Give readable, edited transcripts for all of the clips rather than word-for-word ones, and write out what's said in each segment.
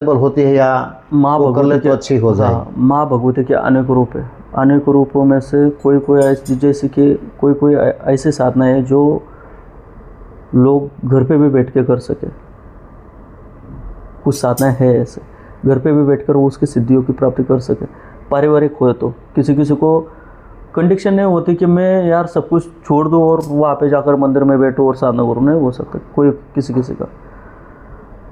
होती है या माँ वो कर ले भगवती तो अच्छी हो जाए। हाँ, माँ भगवती के अनेक रूप है। अनेक रूपों में से कोई कोई ऐसी, जैसे कि कोई कोई ऐसी साधना है जो लोग घर पे भी बैठ के कर सके। कुछ साधना है ऐसे घर पे भी बैठकर वो उसकी सिद्धियों की प्राप्ति कर सके। पारिवारिक हो तो किसी किसी को कंडीशन नहीं होती कि मैं यार सब कुछ छोड़ दूँ और वहाँ पे जाकर मंदिर में बैठूँ और साधना करूँ, नहीं हो सकता। कोई किसी किसी का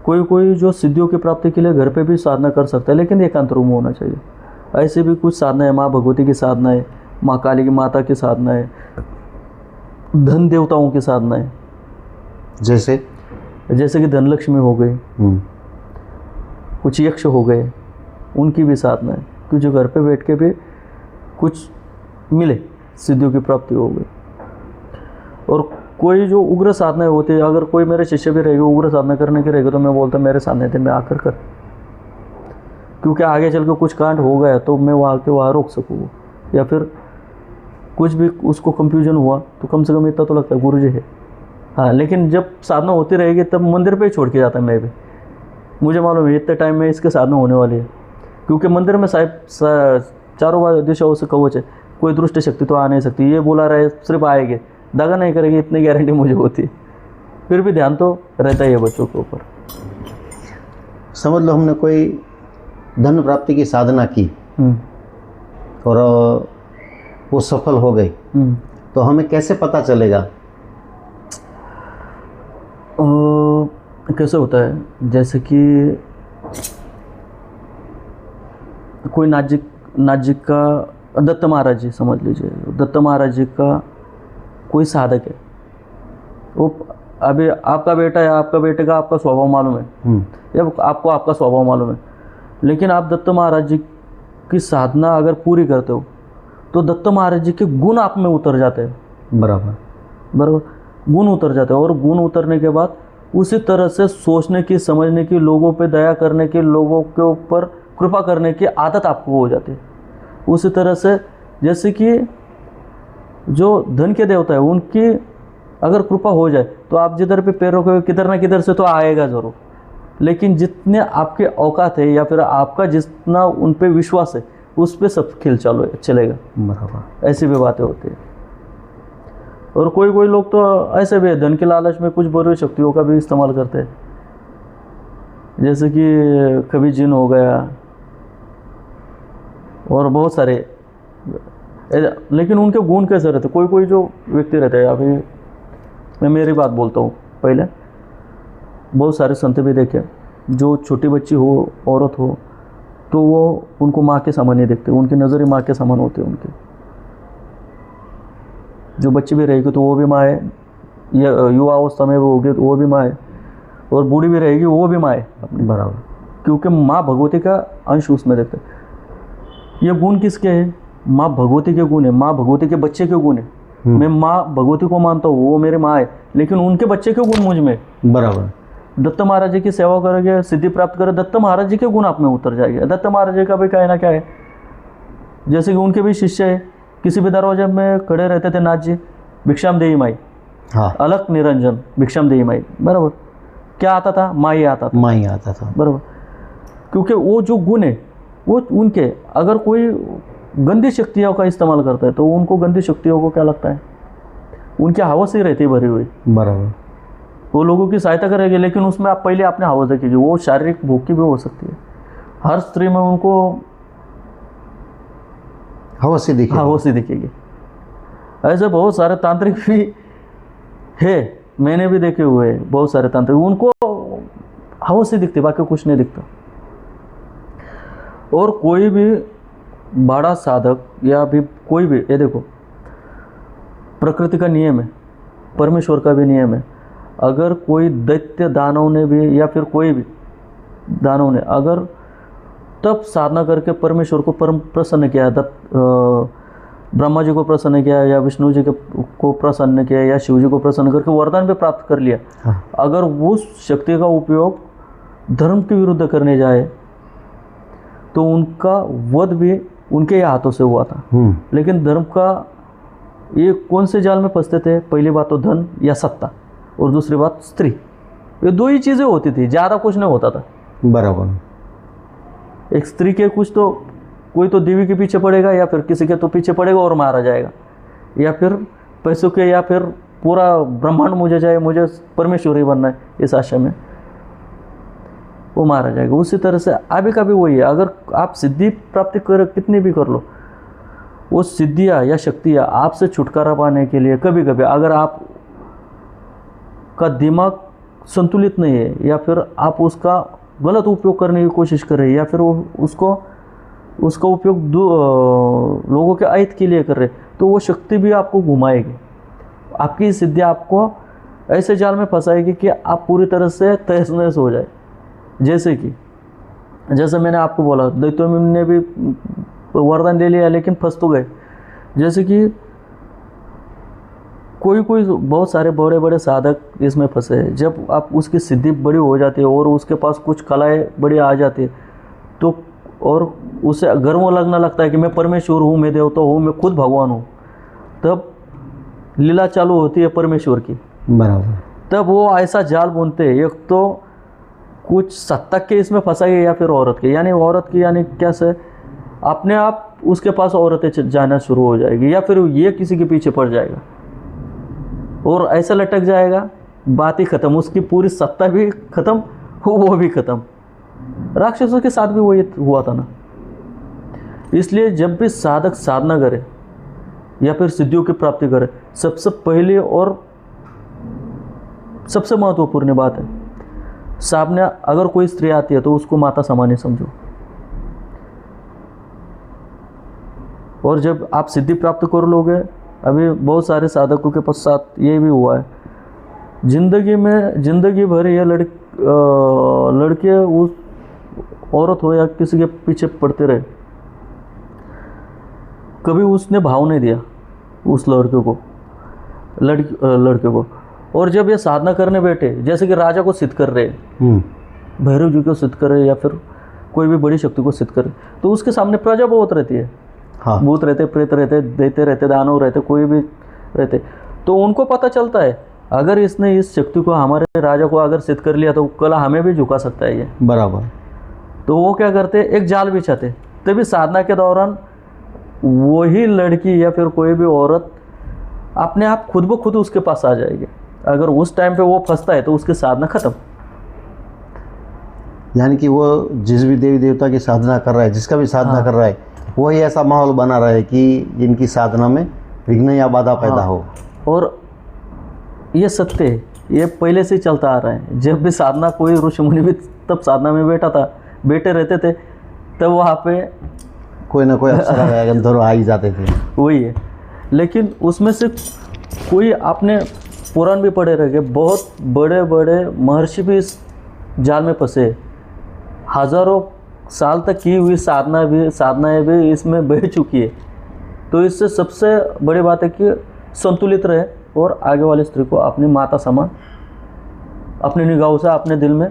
कोई कोई जो सिद्धियों की प्राप्ति के लिए घर पे भी साधना कर सकता है, लेकिन एकांत रूम में होना चाहिए। ऐसे भी कुछ साधना है, माँ भगवती की साधना है, माँ काली की माता की साधना है, धन देवताओं की साधना है। जैसे कि धनलक्ष्मी हो गई, कुछ यक्ष हो गए, उनकी भी साधना है कि जो घर पे बैठ के भी कुछ मिले, सिद्धियों की प्राप्ति हो गई। और कोई जो उग्र साधना होती है, अगर कोई मेरे शिष्य भी रहेगा उग्र साधना करने के रहेगा तो मैं बोलता मेरे सानिध्य में आकर कर, क्योंकि आगे चल के कुछ कांड हो गया तो मैं वहाँ के वहाँ रोक सकूँ, या फिर कुछ भी उसको कंफ्यूजन हुआ तो कम से कम इतना तो लगता है गुरु जी है। हाँ, लेकिन जब साधना होती रहेगी तब मंदिर पे ही छोड़ के जाता मैं भी। मुझे मालूम है इतने टाइम में इसके साधना होने वाली है, क्योंकि मंदिर में साहिब चारों दिशाओं से कवच है, कोई दुष्ट शक्ति तो आ नहीं सकती। ये बोला रहे सिर्फ आएंगे, दगा नहीं करेंगे, इतनी गारंटी मुझे होती है। फिर भी ध्यान तो रहता ही है बच्चों के ऊपर। समझ लो हमने कोई धन प्राप्ति की साधना की और वो सफल हो गई, तो हमें कैसे पता चलेगा? कैसे होता है, जैसे कि कोई नाजिक का दत्त महाराज जी समझ लीजिए, दत्त महाराज जी का कोई साधक है, वो अभी आपका बेटा या आपका बेटे का आपका स्वभाव मालूम है, या आपको आपका स्वभाव मालूम है, लेकिन आप दत्त महाराज जी की साधना अगर पूरी करते हो तो दत्त महाराज जी के गुण आप में उतर जाते हैं। बराबर गुण उतर जाते हैं, और गुण उतरने के बाद उसी तरह से सोचने की, समझने की, लोगों पे दया करने की, लोगों के ऊपर कृपा करने की आदत आपको हो जाती है। उसी तरह से जैसे कि जो धन के देवता है उनकी अगर कृपा हो जाए तो आप जिधर पे पैर रखोगे किधर ना किधर से तो आएगा ज़रूर, लेकिन जितने आपके औकात है या फिर आपका जितना उन पे विश्वास है उस पर सब खिल चलेगा। बराबर, ऐसी भी बातें होती है। और कोई कोई लोग तो ऐसे भी है, धन के लालच में कुछ बुरी शक्तियों का भी इस्तेमाल करते हैं, जैसे कि कभी जिन हो गया और बहुत सारे, लेकिन उनके गुण कैसे रहते। कोई कोई जो व्यक्ति रहते हैं, अभी मैं मेरी बात बोलता हूँ, पहले बहुत सारे संत भी देखे जो छोटी बच्ची हो, औरत हो, तो वो उनको माँ के समान ही देखते, उनकी नज़र ही माँ के समान होती है। उनकी जो बच्ची भी रहेगी तो वो भी माँ है, युवा अवस्था में वो होगी तो वो भी माँ है, और बूढ़ी भी रहेगी वो भी माँ है अपनी। बराबर, क्योंकि माँ भगवती का अंश उसमें देखते। ये गुण किसके हैं? माँ भगवती के गुण है, माँ भगवती के बच्चे के गुण है। मैं माँ भगवती को मानता हूँ, वो मेरे माँ है, लेकिन उनके बच्चे के गुण मुझ में। बराबर, दत्त महाराज जी की सेवा करोगे, सिद्धि प्राप्त करोगे, दत्त महाराज जी के गुण आप में उतर जाएंगे। दत्त महाराज जी का भी क्या ना क्या है, जैसे कि उनके भी शिष्य है, किसी भी दरवाजे में खड़े रहते थे नाथ जी, भिक्षाम देही माई। हाँ, अलग निरंजन भिक्षाम देही माई। बराबर, क्या आता था? माई आता था। माई आता था। बराबर, क्योंकि वो जो गुण है वो उनके, अगर कोई गंदी शक्तियों का इस्तेमाल करता है तो उनको गंदी शक्तियों को क्या लगता है, उनकी हवस ही रहती है भरी हुई। बराबर, वो लोगों की सहायता करेंगे, लेकिन उसमें आप पहले अपने हवस देखिए, वो शारीरिक भूख की भी हो सकती है। हर स्त्री में उनको हवस ही दिखेगी। ऐसे बहुत सारे तांत्रिक भी है, मैंने भी देखे हुए हैं बहुत सारे तांत्रिक, उनको हवस ही दिखती, बाकी कुछ नहीं दिखता। और कोई भी बड़ा साधक या भी कोई भी, ये देखो प्रकृति का नियम है, परमेश्वर का भी नियम है। अगर कोई दैत्य दानव ने भी या फिर कोई भी दानव ने अगर तब साधना करके परमेश्वर को परम प्रसन्न किया, ब्रह्मा जी को प्रसन्न किया या विष्णु जी को प्रसन्न किया या शिव जी को प्रसन्न करके वरदान भी प्राप्त कर लिया, अगर वो शक्ति का उपयोग धर्म के विरुद्ध करने जाए तो उनका वध भी उनके ही हाथों से हुआ था। लेकिन धर्म का ये कौन से जाल में फंसते थे? पहली बात तो धन या सत्ता, और दूसरी बात स्त्री। ये दो ही चीज़ें होती थी, ज़्यादा कुछ नहीं होता था। बराबर, एक स्त्री के कुछ तो कोई तो देवी के पीछे पड़ेगा या फिर किसी के तो पीछे पड़ेगा और मारा जाएगा, या फिर पैसों के, या फिर पूरा ब्रह्मांड मुझे चाहिए, मुझे परमेश्वरी बनना है इस आशा में, वो मारा जाएगा। उसी तरह से अभी का भी वही है। अगर आप सिद्धि प्राप्ति कर कितनी भी कर लो, वो सिद्धियाँ या शक्तियाँ आपसे छुटकारा पाने के लिए कभी कभी अगर आप का दिमाग संतुलित नहीं है या फिर आप उसका गलत उपयोग करने की कोशिश कर रहे हैं या फिर वो उसका उपयोग लोगों के अहित के लिए कर रहे, तो वो शक्ति भी आपको घुमाएगी। आपकी सिद्धि आपको ऐसे जाल में फंसाएगी कि आप पूरी तरह से तहस नहस हो जाए। जैसे मैंने आपको बोला, दैत्यों ने भी वरदान ले लिया लेकिन फंस तो गए। जैसे कि कोई बहुत सारे बड़े बड़े साधक इसमें फंसे हैं। जब आप उसकी सिद्धि बड़ी हो जाती है और उसके पास कुछ कलाएं बड़ी आ जाती है, तो और उसे गर्व लगना लगता है कि मैं परमेश्वर हूँ, मैं देवता हूँ, मैं खुद भगवान हूँ, तब लीला चालू होती है परमेश्वर की। बराबर। तब वो ऐसा जाल बुनते हैं, एक तो कुछ सत्तक के इसमें फंसाएंगे या फिर औरत के, यानी कैसे अपने आप उसके पास औरतें जाना शुरू हो जाएगी या फिर ये किसी के पीछे पड़ जाएगा और ऐसा लटक जाएगा, बात ही खत्म, उसकी पूरी सत्ता भी खत्म, वो भी खत्म। राक्षसों के साथ भी वही हुआ था ना। इसलिए जब भी साधक साधना करे या फिर सिद्धियों की प्राप्ति करे, सबसे पहले और सबसे महत्वपूर्ण बात है, सामने अगर कोई स्त्री आती है तो उसको माता समान ही समझो। और जब आप सिद्धि प्राप्त कर लोगे, अभी बहुत सारे साधकों के पश्चात ये भी हुआ है, जिंदगी भर ये लड़के उस औरत हो या किसी के पीछे पड़ते रहे, कभी उसने भाव नहीं दिया उस लड़के को। और जब ये साधना करने बैठे, जैसे कि राजा को सिद्ध कर रहे, भैरव जी को सिद्ध कर रहे या फिर कोई भी बड़ी शक्ति को सिद्ध कर रहे, तो उसके सामने प्रजा बहुत रहती है। हाँ। भूत रहते, प्रेत रहते, दैत्य रहते, दानव रहते, कोई भी रहते, तो उनको पता चलता है अगर इसने इस शक्ति को हमारे राजा को अगर सिद्ध कर लिया तो कल हमें भी झुका सकता है ये। बराबर। तो वो क्या करते, एक जाल बिछाते। तभी साधना के दौरान वही लड़की या फिर कोई भी औरत अपने आप खुद ब खुद उसके पास आ जाएगी। अगर उस टाइम पे वो फंसता है तो उसकी साधना खत्म। यानी कि वो जिस भी देवी देवता की साधना कर रहा है, जिसका भी साधना कर रहा है, वही ऐसा माहौल बना रहा है कि जिनकी साधना में विघ्न या बाधा पैदा हो। और ये सत्य है, ये पहले से ही चलता आ रहा है। जब भी साधना, कोई ऋषि मुनि भी तब साधना में बैठे रहते थे, तब वहाँ पे कोई ना कोई अप्सरा गंधर्व आ ही जाते थे। वही है। लेकिन उसमें से कोई आपने पुराण भी पढ़े रह गए, बहुत बड़े बड़े महर्षि भी इस जाल में फंसे, हजारों साल तक की हुई साधनाएं भी इसमें बह चुकी है। तो इससे सबसे बड़ी बात है कि संतुलित रहे और आगे वाली स्त्री को अपनी माता समान, अपनी निगाहों से, अपने दिल में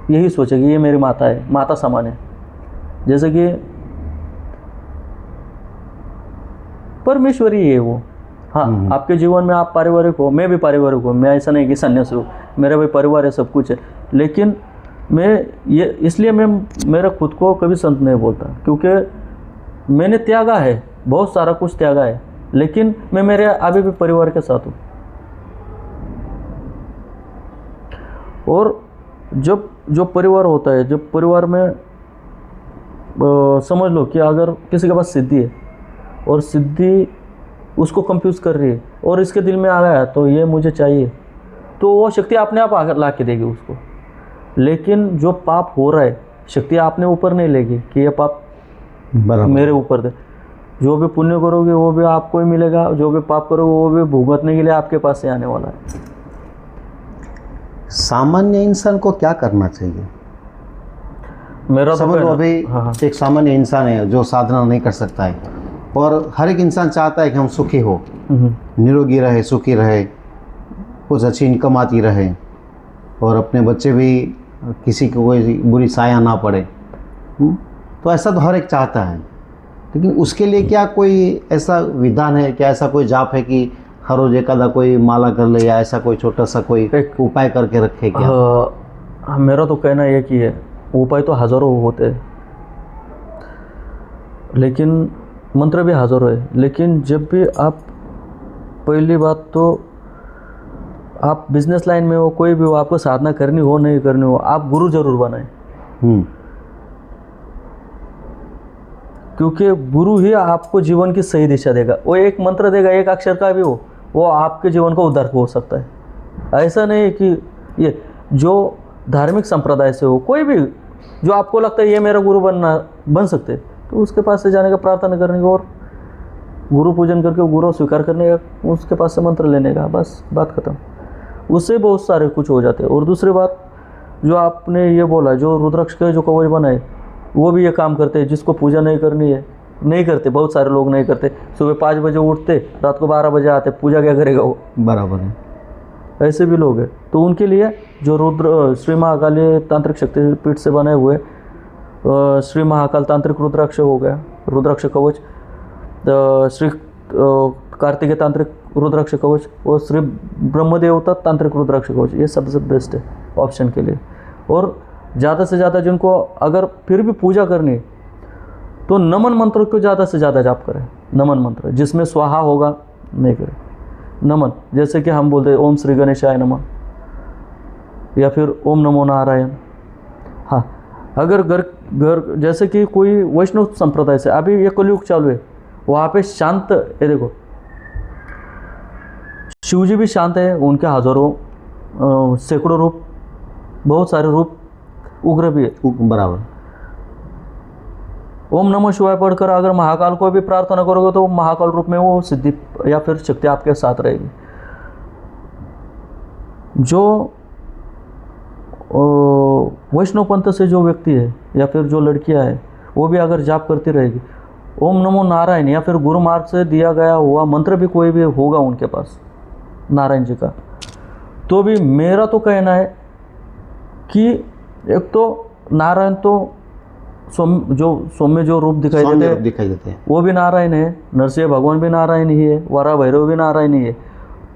यही सोचे कि ये मेरी माता है, माता समान है। जैसे कि परमेश्वरी है वो। हाँ, आपके जीवन में आप पारिवारिक हो, मैं भी पारिवारिक हूँ, मैं ऐसा नहीं कि सन्यासी हूँ, मेरा भी परिवार है, सब कुछ है। लेकिन इसलिए मैं मेरा खुद को कभी संत नहीं बोलता, क्योंकि मैंने त्यागा है, बहुत सारा कुछ त्यागा है, लेकिन मैं मेरे अभी भी परिवार के साथ हूँ। और जब जो परिवार होता है, जब परिवार में समझ लो कि अगर किसी के पास सिद्धि है और सिद्धि उसको कंफ्यूज कर रही है और इसके दिल में आ गया तो ये मुझे चाहिए, तो वो शक्ति अपने आप आकर ला के देगी उसको। लेकिन जो पाप हो रहा है, शक्ति आपने ऊपर नहीं लेगी कि ये पाप मेरे ऊपर दे। जो भी पुण्य करोगे वो भी आपको ही मिलेगा, जो भी पाप करोगे वो भी भुगतने के लिए आपके पास से आने वाला है। सामान्य इंसान को क्या करना चाहिए? मेरा समझ लो अभी एक सामान्य इंसान है जो साधना नहीं कर सकता है, और हर एक इंसान चाहता है कि हम सुखी हो, निरोगी रहे, सुखी रहे, कुछ अच्छी इनकम आती रहे और अपने बच्चे भी किसी को कोई बुरी साया ना पड़े। तो ऐसा तो हर एक चाहता है, लेकिन उसके लिए क्या कोई ऐसा विधान है, क्या ऐसा कोई जाप है कि हर रोज एकादा कोई माला कर ले, या ऐसा कोई छोटा सा कोई उपाय करके रखे क्या? मेरा तो कहना ये कि है, उपाय तो हज़ारों होते हैं, लेकिन मंत्र भी हज़ारों है, लेकिन जब भी आप, पहली बात तो आप बिजनेस लाइन में हो, कोई भी हो, आपको साधना करनी हो नहीं करनी हो, आप गुरु जरूर बनाएं, क्योंकि गुरु ही आपको जीवन की सही दिशा देगा। वो एक मंत्र देगा, एक अक्षर का भी हो, वो आपके जीवन का उद्धार हो सकता है। ऐसा नहीं है कि ये जो धार्मिक संप्रदाय से हो, कोई भी जो आपको लगता है ये मेरा गुरु बन सकते, तो उसके पास से जाने का, प्रार्थना करने का और गुरु पूजन करके गुरु स्वीकार करने का, उसके पास से मंत्र लेने का, बस बात खत्म। उससे बहुत सारे कुछ हो जाते हैं। और दूसरी बात जो आपने ये बोला, जो रुद्राक्ष के जो कवच बनाए वो भी ये काम करते हैं, जिसको पूजा नहीं करनी है नहीं करते, बहुत सारे लोग नहीं करते। सुबह 5 बजे उठते, रात को 12 बजे आते, पूजा क्या करेगा वो? बराबर है, ऐसे भी लोग हैं। तो उनके लिए जो रुद्र श्री महाकाली तांत्रिक शक्तिपीठ से बने हुए श्री महाकाल तांत्रिक रुद्राक्ष हो गया, रुद्राक्ष कवच, श्री कार्तिकेय तांत्रिक रुद्राक्ष कवच और श्री ब्रह्मदेवता तांत्रिक रुद्राक्ष कवच, ये सबसे बेस्ट है ऑप्शन के लिए। और ज़्यादा से ज़्यादा जिनको अगर फिर भी पूजा करनी है तो नमन मंत्र को ज़्यादा से ज़्यादा जाप करें। नमन मंत्र जिसमें स्वाहा होगा नहीं करें, नमन, जैसे कि हम बोलते हैं ओम श्री गणेशाय नमः या फिर ओम नमो नारायण। हाँ, अगर घर जैसे कि कोई वैष्णव संप्रदाय से, अभी ये कलयुग चालू है, वहाँ पे शांत है, देखो शिव जी भी शांत है, उनके हजारों सैकड़ों रूप, बहुत सारे रूप, उग्र भी है। बराबर। ओम नमः शिवाय पढ़कर अगर महाकाल को भी प्रार्थना करोगे तो महाकाल रूप में वो सिद्धि या फिर शक्ति आपके साथ रहेगी। जो वैष्णव पंथ से जो व्यक्ति है या फिर जो लड़कियां है, वो भी अगर जाप करती रहेगी, ओम नमो नारायण या फिर गुरु मार्ग से दिया गया हुआ मंत्र भी कोई भी होगा उनके पास नारायण जी का, तो भी मेरा तो कहना है कि एक तो नारायण तो सौम्य जो रूप दिखाई देते हैं वो भी नारायण है, नरसिंह भगवान भी नारायण ही है, वराह भैरव भी नारायण ही है।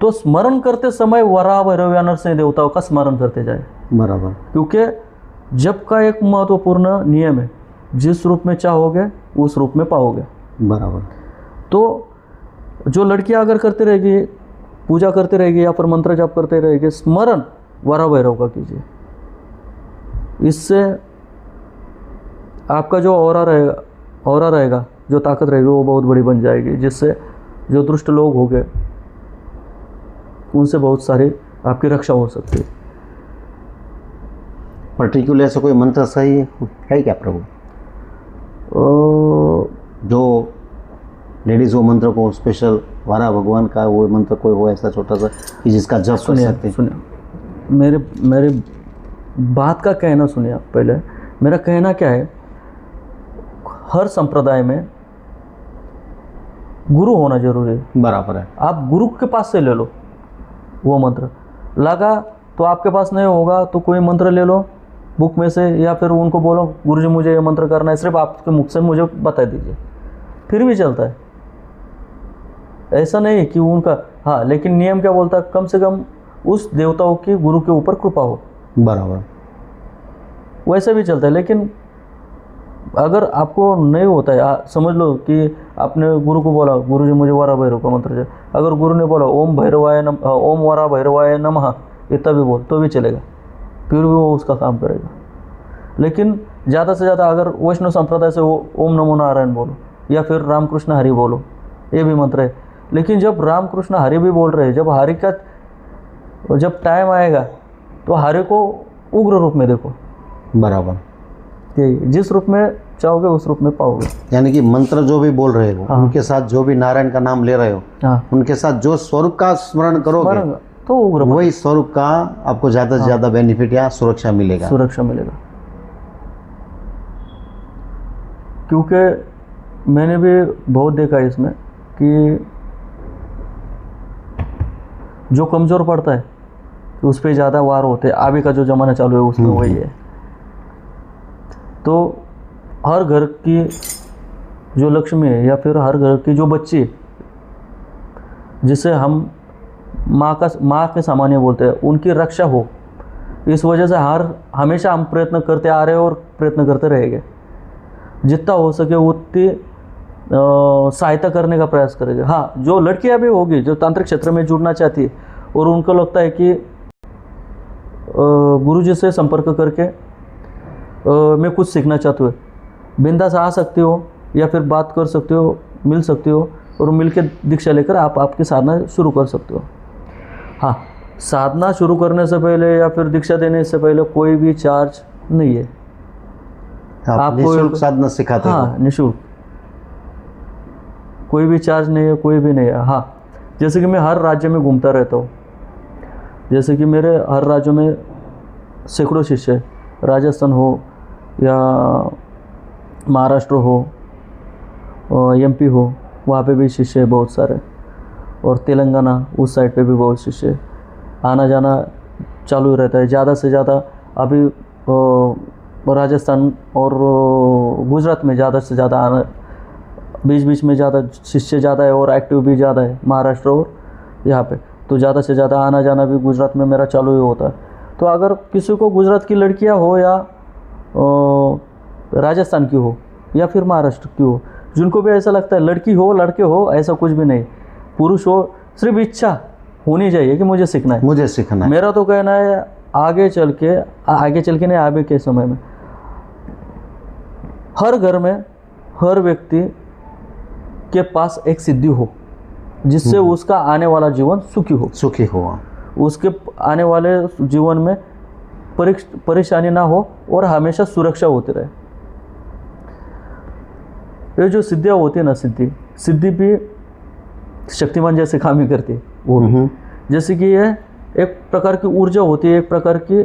तो स्मरण करते समय वराह भैरव या नरसिंह देवताओं का स्मरण करते जाए। बराबर। क्योंकि जप का एक महत्वपूर्ण नियम है, जिस रूप में चाहोगे उस रूप में पाओगे। बराबर। तो जो लड़कियां अगर करती रहेगी, पूजा करती रहेगी या फिर मंत्र जाप करते रहेगी, स्मरण वराह भैरव का कीजिए, इससे आपका जो ऑरा रहेगा, जो ताकत रहेगी वो बहुत बड़ी बन जाएगी, जिससे जो दुष्ट लोग हो गए उनसे बहुत सारी आपकी रक्षा हो सकती है। पर्टिकुलर ऐसा कोई मंत्र सही है क्या प्रभु, जो लेडीज़ वो मंत्र को स्पेशल, वारा भगवान का वो मंत्र कोई हो ऐसा छोटा सा कि जिसका जप कर सकते? सुनिए, मेरे बात का कहना सुनिए आप पहले। मेरा कहना क्या है, हर संप्रदाय में गुरु होना जरूरी है। बराबर है। आप गुरु के पास से ले लो वो मंत्र, लगा तो आपके पास नहीं होगा तो कोई मंत्र ले लो बुक में से, या फिर उनको बोलो गुरुजी मुझे ये मंत्र करना है, सिर्फ आपके मुख से मुझे बता दीजिए, फिर भी चलता है। ऐसा नहीं है कि उनका, हाँ, लेकिन नियम क्या बोलता है, कम से कम उस देवताओं की गुरु के ऊपर कृपा हो। बराबर। वैसे भी चलता है। लेकिन अगर आपको नहीं होता है, समझ लो कि आपने गुरु को बोला गुरुजी मुझे वराह भैरव का मंत्र चाहिए, अगर गुरु ने बोला ओम भैरवाय नमः, ओम वराह भैरवाय नमः, इतना भी बोल तो भी चलेगा, फिर भी वो उसका काम करेगा। लेकिन ज़्यादा से ज़्यादा अगर वैष्णव संप्रदाय से वो ओम नमो नारायण बोलो या फिर रामकृष्ण हरि बोलो, ये भी मंत्र है। लेकिन जब रामकृष्ण हरि भी बोल रहे हैं, जब हरि का जब टाइम आएगा तो हरि को उग्र रूप में देखो। बराबर। जिस रूप में चाहोगे उस रूप में पाओगे। यानी कि मंत्र जो भी बोल रहे हो, हाँ, उनके साथ जो भी नारायण का नाम ले रहे हो, हाँ, उनके साथ जो स्वरूप का स्मरण करोगे तो उग्र, वही स्वरूप का आपको ज़्यादा से ज़्यादा बेनिफिट या सुरक्षा मिलेगा। क्योंकि मैंने भी बहुत देखा है इसमें कि जो कमज़ोर पड़ता है उस पर ज़्यादा वार होते हैं। अभी का जो ज़माना चालू है उसमें वही है। तो हर घर की जो लक्ष्मी है या फिर हर घर की जो बच्ची, जिसे हम माँ के सामान्य बोलते हैं, उनकी रक्षा हो, इस वजह से हमेशा हम प्रयत्न करते आ रहे हैं और प्रयत्न करते रहेंगे। जितना हो सके उतनी सहायता करने का प्रयास करेंगे। हाँ, जो लड़कियां भी होगी जो तांत्रिक क्षेत्र में जुड़ना चाहती है और उनको लगता है कि गुरुजी से संपर्क करके मैं कुछ सीखना चाहती हूँ, बिंदास आ सकती हो या फिर बात कर सकते हो, मिल सकते हो और मिल के दीक्षा लेकर आप आपकी साधना शुरू कर सकते हो। हाँ, साधना शुरू करने से पहले या फिर दीक्षा देने से पहले कोई भी चार्ज नहीं है। आप निःशुल्क साधना सिखाते हो? हाँ, निःशुल्क, कोई भी चार्ज नहीं है, कोई भी नहीं है। हाँ, जैसे कि मैं हर राज्य में घूमता रहता हूँ, जैसे कि मेरे हर राज्य में सैकड़ों शिष्य, राजस्थान हो या महाराष्ट्र हो और एमपी हो, वहाँ पे भी शिष्य है बहुत सारे, और तेलंगाना उस साइड पे भी बहुत शिष्य, आना जाना चालू ही रहता है। ज़्यादा से ज़्यादा अभी राजस्थान और गुजरात में ज़्यादा से ज़्यादा आना, बीच बीच में ज़्यादा शिष्य ज़्यादा है और एक्टिव भी ज़्यादा है महाराष्ट्र और यहाँ पे, तो ज़्यादा से ज़्यादा आना जाना भी गुजरात में मेरा चालू ही होता है। तो अगर किसी को गुजरात की लड़कियाँ हो या राजस्थान की हो या फिर महाराष्ट्र की हो, जिनको भी ऐसा लगता है लड़की हो लड़के हो, ऐसा कुछ भी नहीं, पुरुष हो, सिर्फ इच्छा होनी चाहिए कि मुझे सीखना है, मुझे सीखना है। मेरा तो कहना है आगे चल के नहीं, आगे के समय में हर घर में हर व्यक्ति के पास एक सिद्धि हो जिससे उसका आने वाला जीवन सुखी हो, उसके आने वाले जीवन में परेशानी ना हो और हमेशा सुरक्षा होती रहे। ये जो सिद्धियाँ होती है ना, सिद्धि भी शक्तिमान जैसे काम ही करती है वो, जैसे कि ये एक प्रकार की ऊर्जा होती है, एक प्रकार की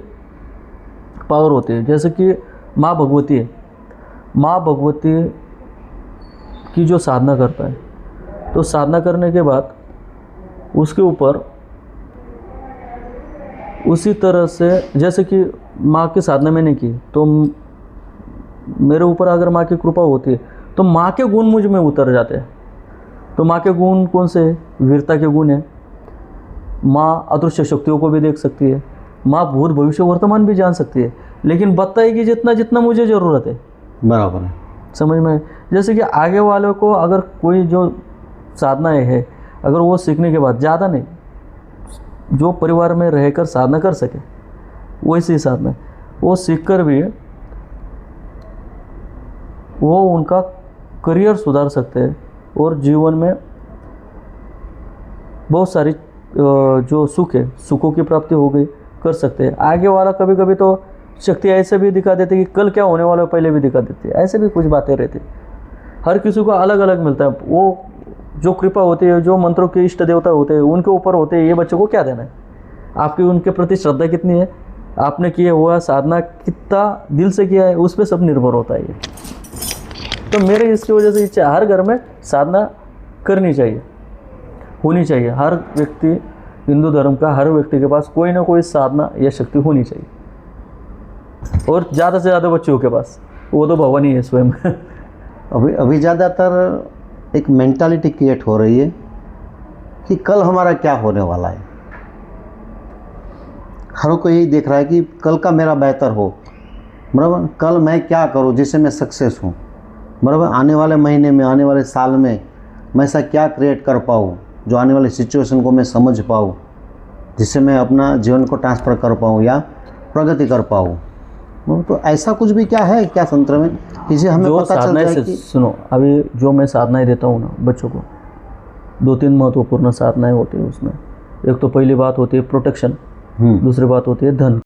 पावर होती है। जैसे कि माँ भगवती है, माँ भगवती की जो साधना करता है, तो साधना करने के बाद उसके ऊपर उसी तरह से जैसे कि माँ की साधना मैंने की तो मेरे ऊपर अगर माँ की कृपा होती है तो माँ के गुण मुझ में उतर जाते हैं। तो माँ के गुण कौन से हैं? वीरता के गुण है। माँ अदृश्य शक्तियों को भी देख सकती है, माँ भूत भविष्य वर्तमान भी जान सकती है, लेकिन बताएगी जितना जितना मुझे ज़रूरत है। बराबर है, समझ में। जैसे कि आगे वालों को अगर कोई जो साधनाएँ है, अगर वो सीखने के बाद ज़्यादा नहीं, जो परिवार में रहकर साधना कर सके वैसी साधना, वो सीख कर भी वो उनका करियर सुधार सकते हैं और जीवन में बहुत सारी जो सुख है, सुखों की प्राप्ति हो गई कर सकते हैं। आगे वाला कभी कभी तो शक्ति ऐसे भी दिखा देते कि कल क्या होने वाला है पहले भी दिखा देते, ऐसे भी कुछ बातें रहती। हर किसी को अलग अलग मिलता है। वो जो कृपा होती है, जो मंत्रों के इष्ट देवता होते हैं उनके ऊपर होते हैं, ये बच्चों को क्या देना है, आपकी उनके प्रति श्रद्धा कितनी है, आपने किया हुआ साधना कितना दिल से किया है, उस पर सब निर्भर होता है ये। तो मेरे इसकी वजह से इच्छा हर घर में साधना करनी चाहिए, होनी चाहिए। हर व्यक्ति, हिंदू धर्म का हर व्यक्ति के पास कोई ना कोई साधना या शक्ति होनी चाहिए, और ज़्यादा से ज़्यादा बच्चों के पास, वो तो भगवान ही है स्वयं। अभी ज़्यादातर एक मेंटालिटी क्रिएट हो रही है कि कल हमारा क्या होने वाला है। हर कोई यही देख रहा है कि कल का मेरा बेहतर हो, बराबर, कल मैं क्या करूं जिससे मैं सक्सेस हूं, बराबर, आने वाले महीने में, आने वाले साल में मैं ऐसा क्या क्रिएट कर पाऊँ जो आने वाली सिचुएशन को मैं समझ पाऊँ, जिससे मैं अपना जीवन को ट्रांसफ़र कर पाऊँ या प्रगति कर पाऊँ। तो ऐसा कुछ भी क्या है क्या तंत्र में किसी हमें पता चल जाए कि सुनो, अभी जो मैं साधनाएं देता हूँ ना बच्चों को, 2-3 महत्वपूर्ण साधनाएं होती है उसमें। एक तो पहली बात होती है प्रोटेक्शन, दूसरी बात होती है धन।